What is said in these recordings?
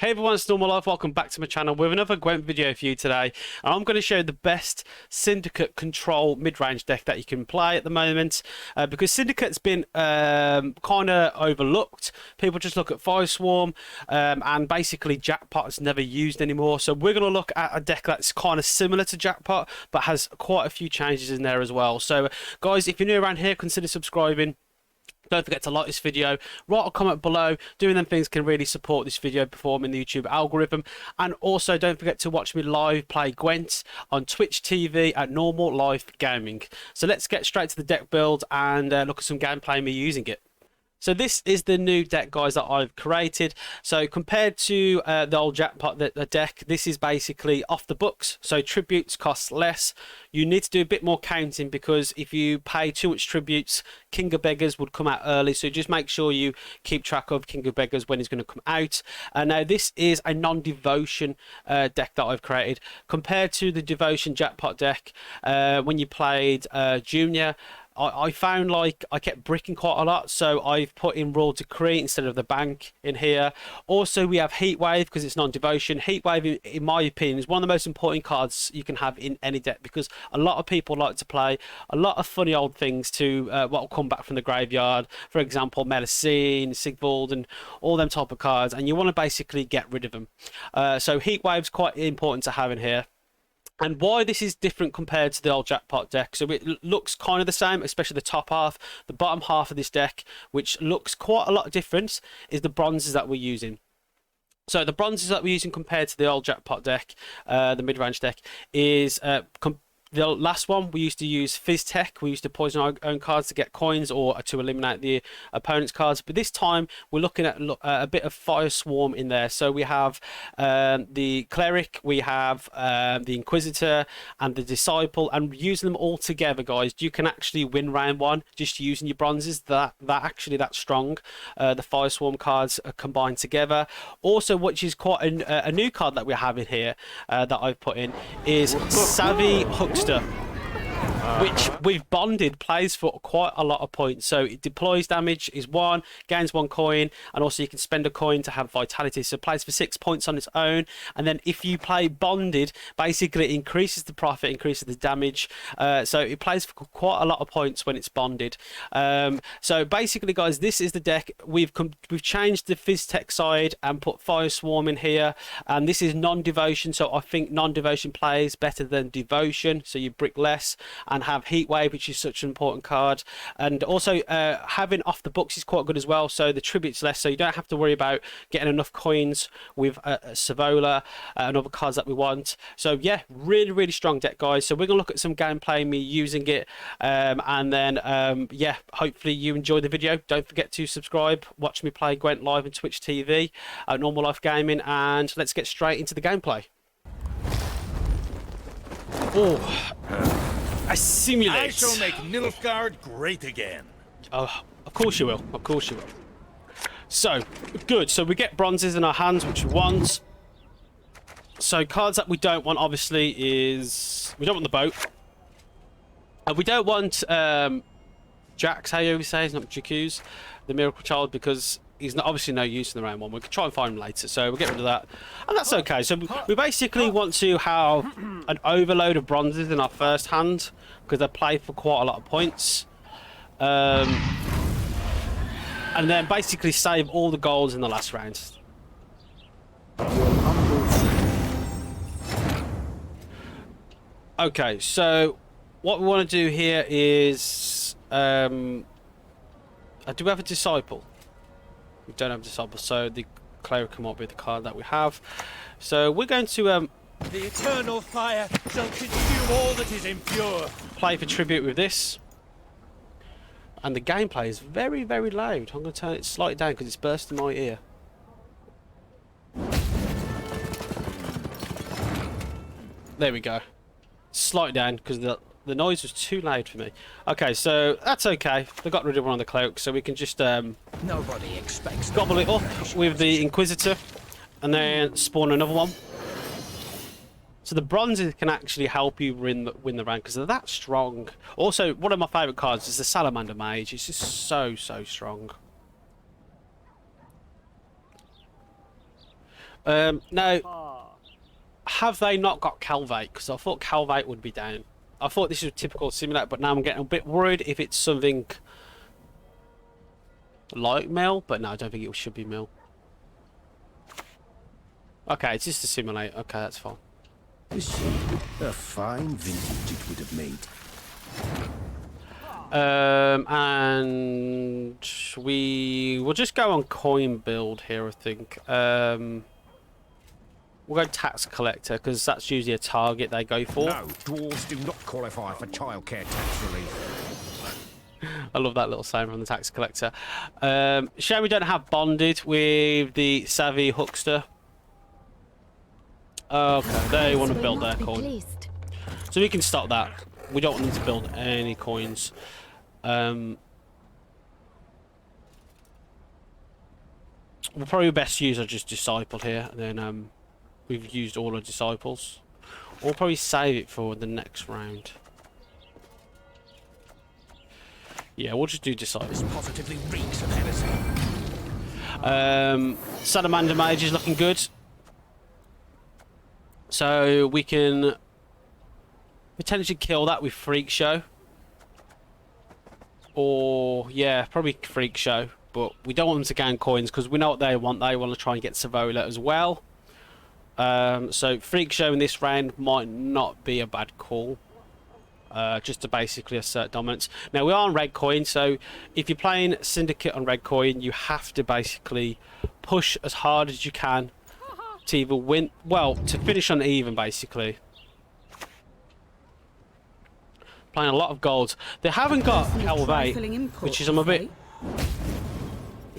Hey everyone, it's Normal Life. Welcome back to my channel with another Gwent video for you today. And I'm going to show you the best Syndicate control mid-range deck that you can play at the moment. Because Syndicate's been kind of overlooked. People just look at firesworn and basically Jackpot is never used anymore. So we're going to look at a deck that's kind of similar to Jackpot but has quite a few changes in there as well. So guys, if you're new around here, consider subscribing. Don't forget to like this video, write a comment below. Doing them things can really support this video performing the YouTube algorithm. And also don't forget to watch me live play Gwent on Twitch TV at Normal Life Gaming. So let's get straight to the deck build and look at some gameplay me using it. So this is the new deck, guys, that I've created. So compared to the old Jackpot the deck, this is basically off the books. So tributes cost less. You need to do a bit more counting because if you pay too much tributes, King of Beggars would come out early. So just make sure you keep track of King of Beggars when he's going to come out. Now this is a non-devotion deck that I've created. Compared to the devotion Jackpot deck, when you played Junior, I found like I kept bricking quite a lot, so I've put in Royal Decree instead of the bank in here. Also, we have Heatwave because it's non-devotion. Heatwave, in my opinion, is one of the most important cards you can have in any deck because a lot of people like to play a lot of funny old things to what will come back from the graveyard. For example, Melusine, Sigvald, and all them type of cards, and you want to basically get rid of them. So Heatwave's quite important to have in here. And why this is different compared to the old Jackpot deck, so it looks kind of the same, especially the top half. The bottom half of this deck, which looks quite a lot different, is the bronzes that we're using. So the bronzes that we're using compared to the old Jackpot deck, the mid-range deck, is the last one we used to use Fizz Tech. We used to poison our own cards to get coins or to eliminate the opponent's cards. But this time we're looking at a bit of Firesworn in there. So we have the Cleric, we have the Inquisitor and the Disciple, and using them all together, guys, you can actually win round one just using your bronzes. That's strong. The Firesworn cards are combined together. Also, which is quite a new card that we have in here that I've put in, is Savvy Huckster, which we've bonded plays for quite a lot of points. So it deploys damage is 1, gains 1 coin, and also you can spend a coin to have vitality. So it plays for 6 points on its own, and then if you play bonded, basically it increases the profit, increases the damage. So it plays for quite a lot of points when it's bonded. So basically, guys, this is the deck. We've changed the Fizz Tech side and put Fireswarm in here, and this is non-devotion. So I think non-devotion plays better than devotion. So you brick less and have Heatwave, which is such an important card, and also having off the books is quite good as well. So the tribute's less, so you don't have to worry about getting enough coins with Savolla and other cards that we want. So yeah, really strong deck, guys. So we're gonna look at some gameplay, me using it, and then yeah, hopefully you enjoy the video. Don't forget to subscribe, watch me play Gwent live on Twitch TV at Normal Life Gaming, and let's get straight into the gameplay. Oh, I simulate. I shall make Nilfgaard great again. Oh, of course you will. Of course you will. So, good. So we get bronzes in our hands, which we want. So cards that we don't want, obviously, is... We don't want the boat. We don't want Jacques, how you always say, he's not Jacques, the Miracle Child, because he's not, obviously no use in the round one. We could try and find him later, so we'll get rid of that. And that's okay. So we basically want to have an overload of bronzes in our first hand, because they play for quite a lot of points. And then basically save all the goals in the last round. Okay, so what we want to do here is... do we have a Disciple? We don't have a Disciple, so the Cleric might be the card that we have. So we're going to The eternal fire shall consume all that is impure. Play for tribute with this. And the gameplay is very loud. I'm going to turn it slightly down because it's bursting my ear. There we go. Slightly down because the noise was too loud for me. Okay, so that's okay. They got rid of one of the cloaks, so we can just Nobody expects gobble it up with the Inquisitor and then spawn another one. So the bronzes can actually help you win the rank because they're that strong. Also, one of my favourite cards is the Salamander Mage. It's just so strong. Now, have they not got Calvate? Because I thought Calvate would be down. I thought this was a typical simulator, but now I'm getting a bit worried if it's something like mill. But no, I don't think it should be mill. Okay, it's just a simulator. Okay, that's fine. You see, a fine vintage it would have made. And we will just go on coin build here, I think. We'll go tax collector because that's usually a target they go for. No, dwarves do not qualify for childcare tax relief. I love that little saying from the tax collector. Shame we don't have bonded with the savvy huckster. Okay, they want to build their coin. So we can stop that. We don't want them to build any coins. We'll probably best use our just disciple here, and then we've used all our disciples. We'll probably save it for the next round. Yeah, we'll just do disciples. This positively reeks of heresy. Salamander Mage is looking good. So we can potentially kill that with Freak Show. Or, yeah, probably Freak Show. But we don't want them to gain coins because we know what they want. They want to try and get Savolla as well. So Freak Show in this round might not be a bad call. Just to basically assert dominance. Now, we are on red coin, so if you're playing Syndicate on red coin, you have to basically push as hard as you can to either win, well, to finish on even, basically. Playing a lot of golds. They haven't got Calvate, which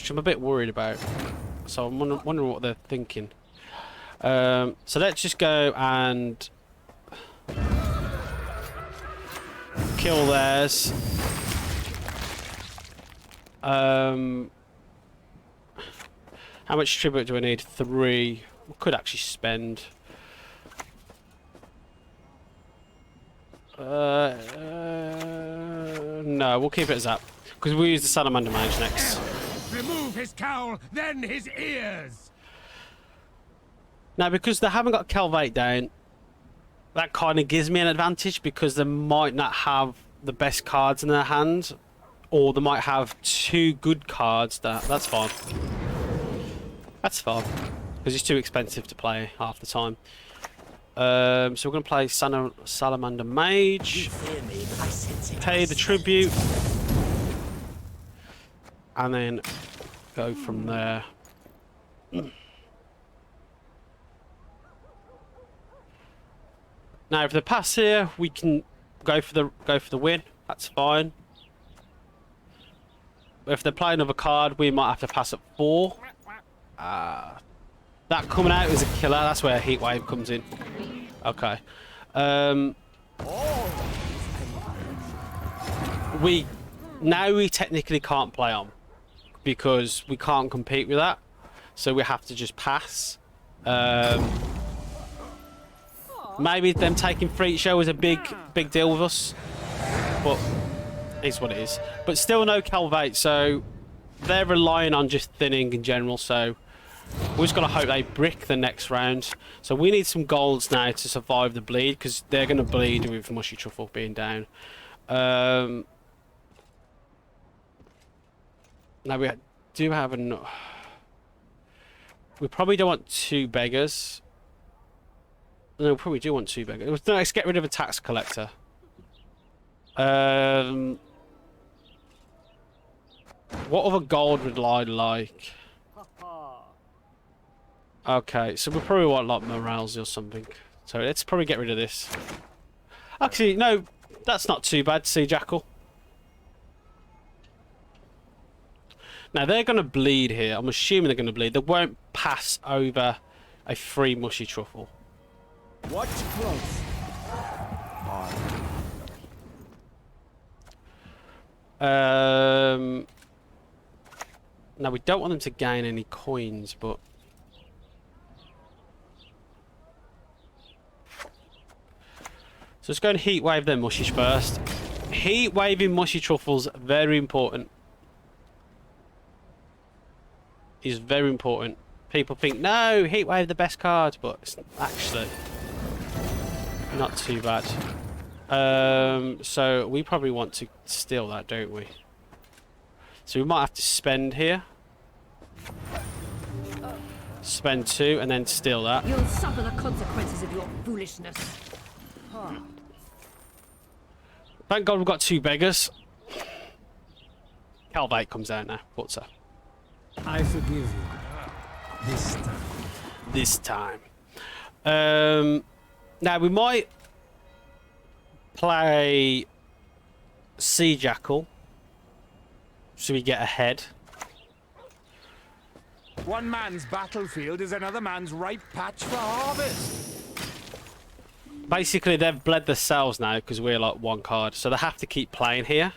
I'm a bit worried about. So I'm wondering what they're thinking. So let's just go and kill theirs. How much tribute do I need? 3. We could actually spend. No, we'll keep it as that because we'll use the Salamander Mage next. Remove his cowl, then his ears. Now, because they haven't got Calvate down, that kind of gives me an advantage because they might not have the best cards in their hand, or they might have 2 good cards. That's fine. That's fine because it's too expensive to play half the time. So we're going to play Salamander Mage, pay the tribute, and then go from there. Now, if they pass here, we can go for the win. That's fine. But if they play another card, we might have to pass at 4. That coming out is a killer. That's where Heat Wave comes in. Okay. We technically can't play on because we can't compete with that, so we have to just pass. Maybe them taking Freak Show is a big deal with us, but it's what it is. But still no Calvate, so they're relying on just thinning in general. So we're just got to hope they brick the next round. So we need some golds now to survive the bleed, because they're going to bleed with Mushy Truffle being down. Now we do have enough. We probably don't want 2 beggars. No, we probably do want 2 beggars. No, let's get rid of a tax collector. What other gold would I like? Okay, so we probably want like morales or something. So let's probably get rid of this. Actually, no, that's not too bad. See, Jackal. Now they're going to bleed here. I'm assuming they're going to bleed. They won't pass over a free Mushy Truffle. Watch close. Now we don't want them to gain any coins, but so let's go and heat wave them mushies first. Heat waving Mushy Truffles, very important. Is very important. people think, no, Heatwave the best card, but it's actually not too bad. So we probably want to steal that, don't we? So we might have to spend here. Spend 2 and then steal that. You'll suffer the consequences of your foolishness. Thank God we've got 2 beggars. Calvate comes out now. What's up? I forgive you. This time. This time. Now we might play Sea Jackal so we get ahead. One man's battlefield is another man's ripe patch for harvest. Basically, they've bled themselves now because we're like 1 card, so they have to keep playing here.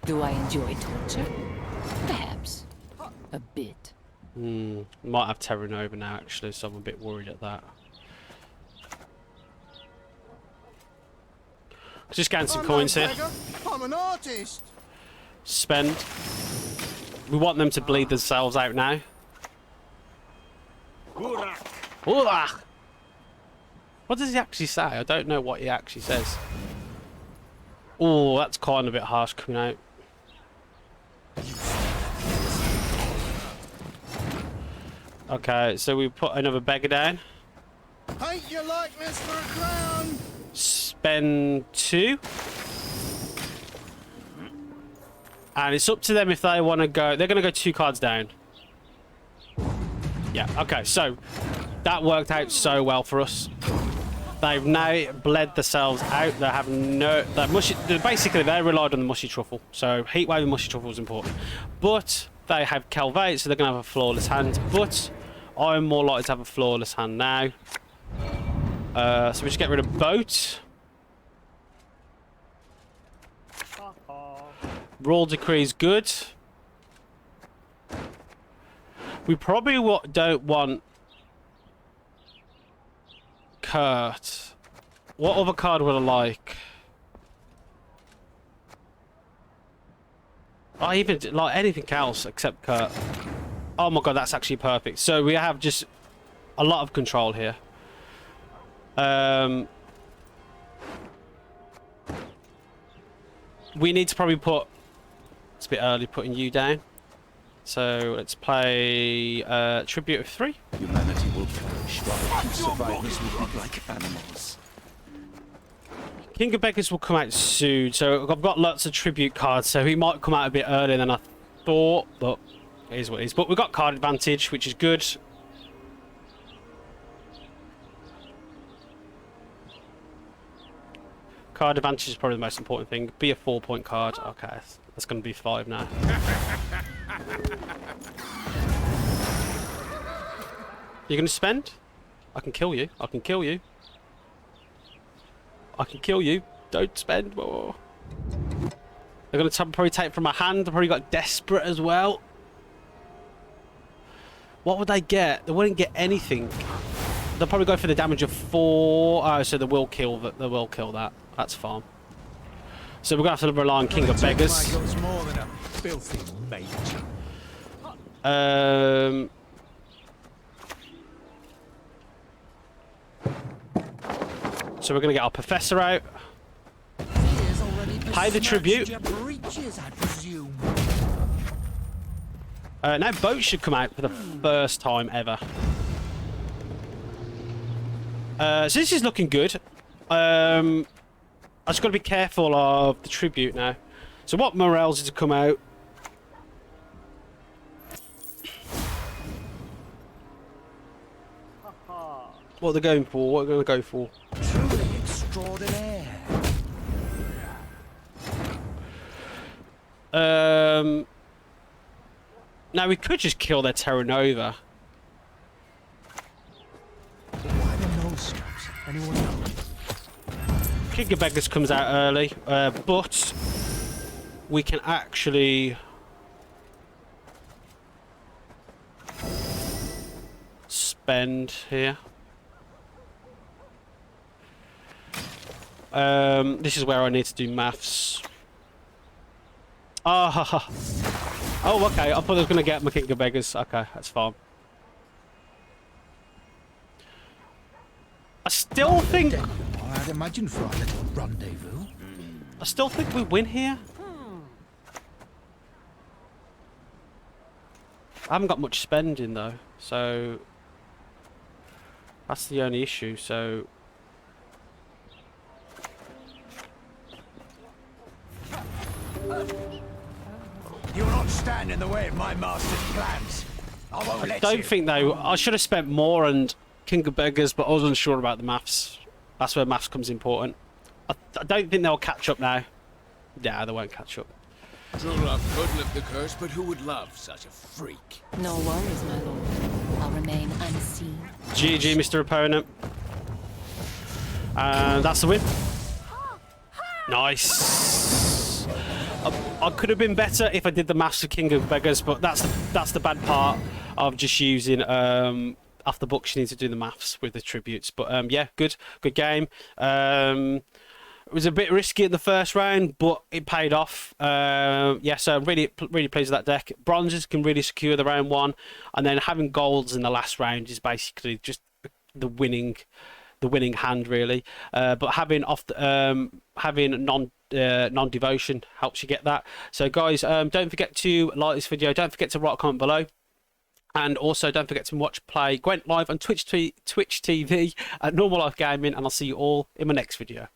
Do I enjoy torture? Perhaps. A bit. Might have Terra Nova now, actually, so I'm a bit worried at that. Just getting some coins here. I'm an artist. Spend. We want them to bleed themselves out now. Hoorah! What does he actually say? I don't know what he actually says. Oh, that's kind of a bit harsh coming out. Okay, so we put another beggar down. Paint your likeness for a crown. Spend 2. And it's up to them if they want to go. They're going to go 2 cards down. Yeah, okay, so that worked out so well for us. They've now bled themselves out. They have no... Basically, they relied on the mushy truffle. So Heatwave and mushy truffle is important. But they have Calvate, so they're going to have a flawless hand. But I'm more likely to have a flawless hand now. So we just get rid of Boat. Roll Decree is good. We probably don't want Kurt. What other card would I like? I even like anything else except Kurt. Oh my god, that's actually perfect. So we have just a lot of control here. We need to probably put... It's a bit early putting you down. So let's play Tribute of 3. Humanity will perish while survivors will be like animals. King of Beggars will come out soon, so I've got lots of tribute cards, so he might come out a bit earlier than I thought, but it is what it is. But we've got card advantage, which is good. Card advantage is probably the most important thing. Be a 4-point card. Okay, that's going to be 5 now. You're going to spend? I can kill you. I can kill you. I can kill you. Don't spend more. They're going to probably take it from my hand. They've probably got Desperate as well. What would they get? They wouldn't get anything. They'll probably go for the damage of 4. Oh, so they will kill that. They will kill that. That's fine. So we're going to have to rely on King of Beggars. More than a filthy mage. So we're going to get our Professor out. Pay the tribute. Now Boat should come out for the first time ever. So this is looking good. I just got to be careful of the tribute now. So what morels is to come out? What are they going for? What are they going to go for? Truly extraordinaire. Now we could just kill their Terra Nova. Why the nose straps? Anyone know? King of Beggars comes out early, but we can actually spend here. This is where I need to do maths. Ah, Oh, okay. I thought I was going to get my King of Beggars. Okay, that's fine. I still think... I'd imagine for our little rendezvous. I still think we win here. I haven't got much spending though, so that's the only issue. So You'll not stand in the way of my master's plans. I won't let don't you. think though. I should have spent more on King of Beggars, but I was unsure about the maths. That's where maths comes important. I don't think they'll catch up now. Yeah, they won't catch up. True love could lift the curse, but who would love such a freak? No worries, my lord. I'll remain unseen. GG, Mr. Opponent. And that's the win. Nice. I could have been better if I did the maths of King of Beggars, but that's the bad part of just using off the books. You need to do the maths with the tributes. But yeah, good game. It was a bit risky in the first round, but it paid off. Yeah, so I'm really pleased with that deck. Bronzes can really secure the round one, and then having golds in the last round is basically just the winning hand, really. But having having non-devotion helps you get that. So guys, don't forget to like this video. Don't forget to write a comment below. And also don't forget to play Gwent live on Twitch TV at Normal Life Gaming, and I'll see you all in my next video.